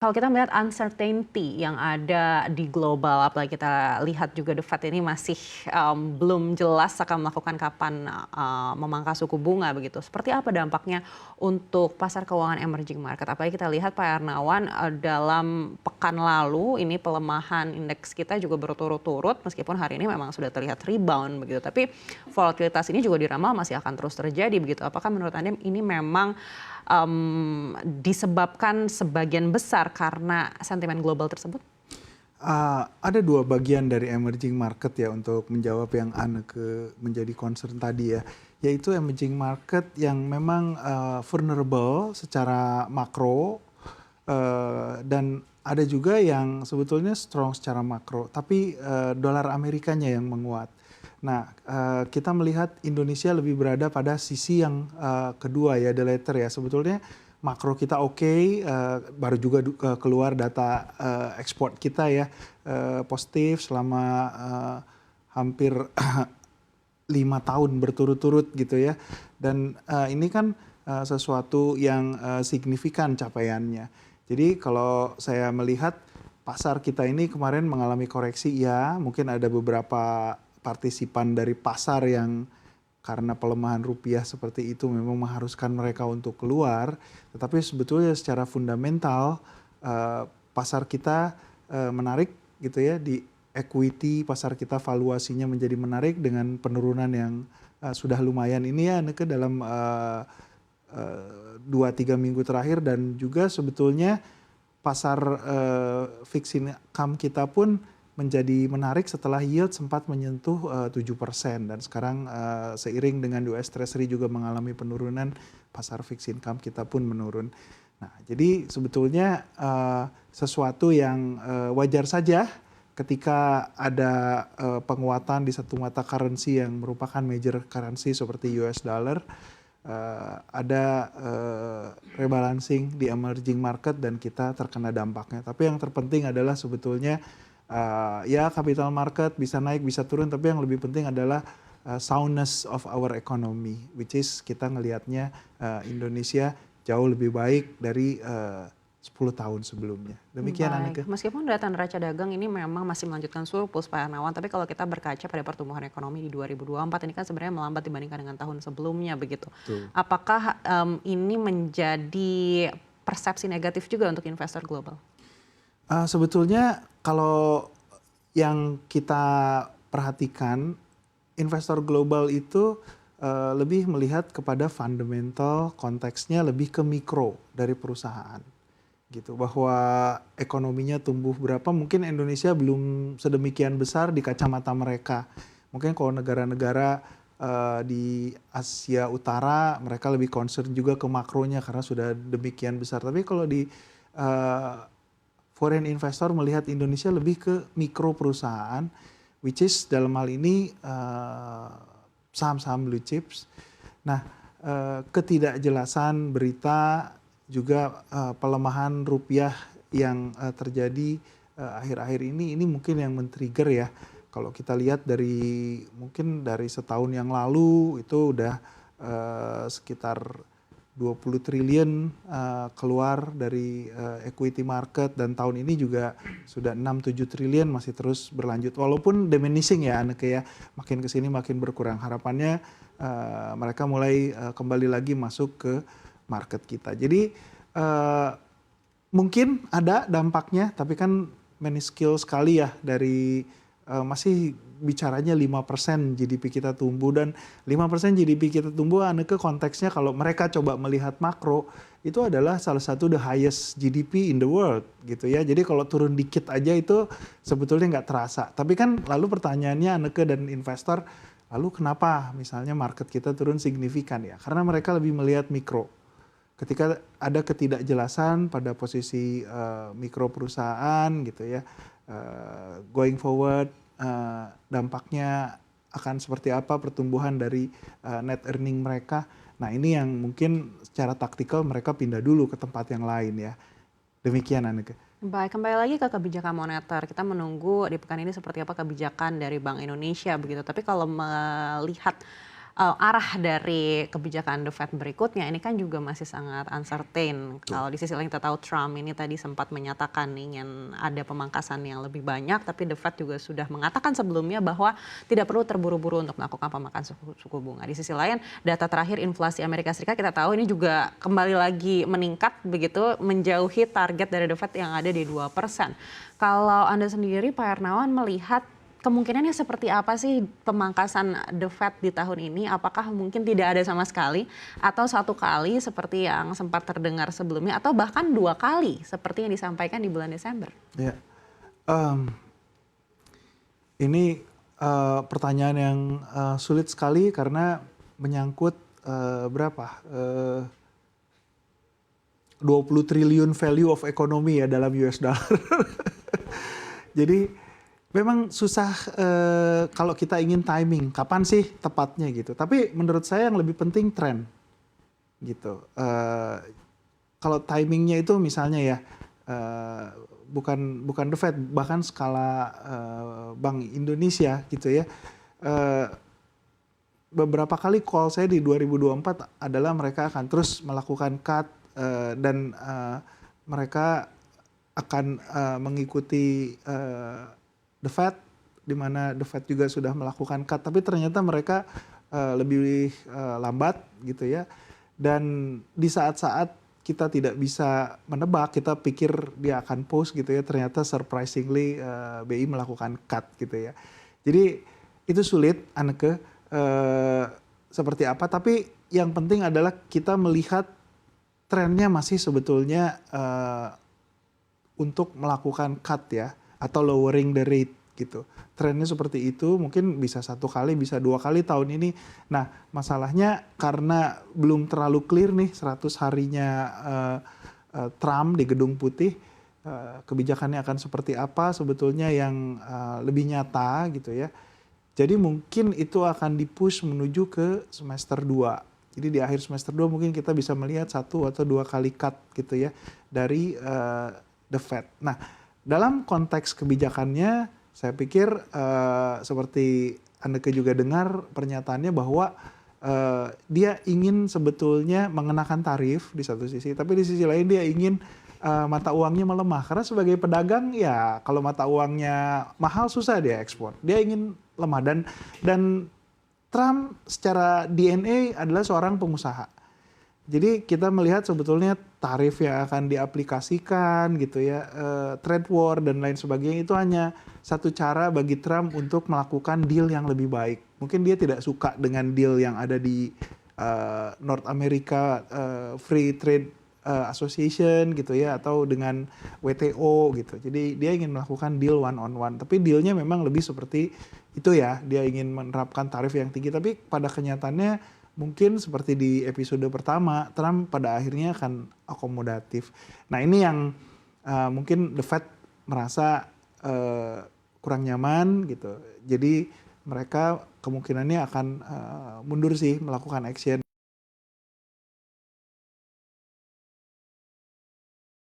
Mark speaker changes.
Speaker 1: Kalau kita melihat uncertainty yang ada di global, apalagi kita lihat juga The Fed ini masih belum jelas akan melakukan kapan memangkas suku bunga begitu. Seperti apa dampaknya untuk pasar keuangan emerging market? Apalagi kita lihat Pak Hernawan, dalam pekan lalu ini pelemahan indeks kita juga berturut-turut meskipun hari ini memang sudah terlihat rebound begitu. Tapi volatilitas ini juga diramal masih akan terus terjadi begitu. Apakah menurut Anda ini memang disebabkan sebagian besar karena sentimen global tersebut?
Speaker 2: Ada dua bagian dari emerging market ya untuk menjawab yang Anneke menjadi concern tadi ya, yaitu emerging market yang memang vulnerable secara makro, dan ada juga yang sebetulnya strong secara makro, tapi dolar Amerikanya yang menguat. Nah, kita melihat Indonesia lebih berada pada sisi yang kedua ya, the latter ya. Sebetulnya makro kita oke, baru juga keluar data ekspor kita ya, positif selama hampir 5 tahun berturut-turut gitu ya. Dan ini kan sesuatu yang signifikan capaiannya. Jadi kalau saya melihat pasar kita ini kemarin mengalami koreksi ya, mungkin ada beberapa partisipan dari pasar yang karena pelemahan rupiah seperti itu memang mengharuskan mereka untuk keluar, tetapi sebetulnya secara fundamental pasar kita menarik gitu ya, di equity pasar kita valuasinya menjadi menarik dengan penurunan yang sudah lumayan ini ya ke dalam 2-3 minggu terakhir, dan juga sebetulnya pasar fixed income kita pun menjadi menarik setelah yield sempat menyentuh 7%, dan sekarang seiring dengan US Treasury juga mengalami penurunan, pasar fixed income kita pun menurun. Nah, jadi sebetulnya sesuatu yang wajar saja ketika ada penguatan di satu mata currency yang merupakan major currency seperti US dollar, ada rebalancing di emerging market dan kita terkena dampaknya. Tapi yang terpenting adalah sebetulnya ya capital market bisa naik bisa turun, tapi yang lebih penting adalah soundness of our economy, which is kita ngelihatnya Indonesia jauh lebih baik dari 10 tahun sebelumnya. Demikian Anneke.
Speaker 1: Baik, meskipun data neraca dagang ini memang masih melanjutkan surplus Pak Hernawan, tapi kalau kita berkaca pada pertumbuhan ekonomi di 2024 ini kan sebenarnya melambat dibandingkan dengan tahun sebelumnya begitu.
Speaker 2: Tuh.
Speaker 1: Apakah ini menjadi persepsi negatif juga untuk investor global?
Speaker 2: Sebetulnya kalau yang kita perhatikan, investor global itu lebih melihat kepada fundamental, konteksnya lebih ke mikro dari perusahaan gitu, bahwa ekonominya tumbuh berapa, mungkin Indonesia belum sedemikian besar di kacamata mereka. Mungkin kalau negara-negara di Asia Utara mereka lebih concern juga ke makronya karena sudah demikian besar. Tapi kalau di foreign investor melihat Indonesia lebih ke mikro perusahaan, which is dalam hal ini saham-saham blue chips. Nah, ketidakjelasan berita juga pelemahan rupiah yang terjadi akhir-akhir ini mungkin yang men-trigger ya. Kalau kita lihat mungkin dari setahun yang lalu itu udah sekitar 20 triliun keluar dari equity market, dan tahun ini juga sudah 6-7 triliun masih terus berlanjut. Walaupun diminishing ya Anneke ya, makin kesini makin berkurang. Harapannya mereka mulai kembali lagi masuk ke market kita. Jadi mungkin ada dampaknya, tapi kan minuscule sekali ya dari masih bicaranya 5% GDP kita tumbuh, dan 5% GDP kita tumbuh Anneke konteksnya kalau mereka coba melihat makro itu adalah salah satu the highest GDP in the world gitu ya. Jadi kalau turun dikit aja itu sebetulnya nggak terasa. Tapi kan lalu pertanyaannya Anneke dan investor, lalu kenapa misalnya market kita turun signifikan ya? Karena mereka lebih melihat mikro. Ketika ada ketidakjelasan pada posisi mikro perusahaan gitu ya, going forward dampaknya akan seperti apa pertumbuhan dari net earning mereka. Nah, ini yang mungkin secara taktikal mereka pindah dulu ke tempat yang lain ya. Demikian Anneke.
Speaker 1: Baik, kembali lagi ke kebijakan moneter. Kita menunggu di pekan ini seperti apa kebijakan dari Bank Indonesia begitu. Tapi kalau melihat arah dari kebijakan The Fed berikutnya ini kan juga masih sangat uncertain. Kalau di sisi lain kita tahu Trump ini tadi sempat menyatakan ingin ada pemangkasan yang lebih banyak, tapi The Fed juga sudah mengatakan sebelumnya bahwa tidak perlu terburu-buru untuk melakukan pemangkasan suku bunga. Di sisi lain, data terakhir inflasi Amerika Serikat kita tahu ini juga kembali lagi meningkat begitu, menjauhi target dari The Fed yang ada di 2%. Kalau Anda sendiri Pak Hernawan melihat kemungkinannya seperti apa sih pemangkasan The Fed di tahun ini? Apakah mungkin tidak ada sama sekali atau satu kali seperti yang sempat terdengar sebelumnya atau bahkan 2 kali seperti yang disampaikan di bulan Desember?
Speaker 2: Ya, ini pertanyaan yang sulit sekali karena menyangkut berapa? 20 triliun value of economy ya dalam US dollar. Jadi memang susah kalau kita ingin timing, kapan sih tepatnya gitu. Tapi menurut saya yang lebih penting tren gitu. Kalau timingnya itu misalnya ya bukan The Fed, bahkan skala Bank Indonesia gitu ya. Beberapa kali call saya di 2024 adalah mereka akan terus melakukan cut dan mereka akan mengikuti The Fed, di mana The Fed juga sudah melakukan cut, tapi ternyata mereka lebih lambat gitu ya. Dan di saat-saat kita tidak bisa menebak, kita pikir dia akan pause gitu ya, ternyata surprisingly BI melakukan cut gitu ya. Jadi itu sulit, Anneke, seperti apa. Tapi yang penting adalah kita melihat trennya masih sebetulnya untuk melakukan cut ya, atau lowering the rate gitu. Trennya seperti itu, mungkin bisa 1 kali, bisa 2 kali tahun ini. Nah, masalahnya karena belum terlalu clear nih 100 harinya Trump di Gedung Putih, kebijakannya akan seperti apa sebetulnya yang lebih nyata gitu ya. Jadi mungkin itu akan di-push menuju ke semester 2. Jadi di akhir semester 2 mungkin kita bisa melihat 1 atau 2 kali cut gitu ya dari The Fed. Nah, dalam konteks kebijakannya, saya pikir seperti Anneke juga dengar pernyataannya bahwa dia ingin sebetulnya mengenakan tarif di satu sisi, tapi di sisi lain dia ingin mata uangnya melemah. Karena sebagai pedagang ya kalau mata uangnya mahal susah dia ekspor. Dia ingin lemah dan Trump secara DNA adalah seorang pengusaha. Jadi kita melihat sebetulnya tarif yang akan diaplikasikan gitu ya, trade war dan lain sebagainya itu hanya satu cara bagi Trump untuk melakukan deal yang lebih baik. Mungkin dia tidak suka dengan deal yang ada di North America Free Trade Association gitu ya, atau dengan WTO gitu. Jadi dia ingin melakukan deal one on one. Tapi dealnya memang lebih seperti itu ya, dia ingin menerapkan tarif yang tinggi. Tapi pada kenyataannya mungkin seperti di episode pertama, Trump pada akhirnya akan akomodatif. Nah ini yang mungkin The Fed merasa kurang nyaman gitu. Jadi mereka kemungkinannya akan mundur sih melakukan action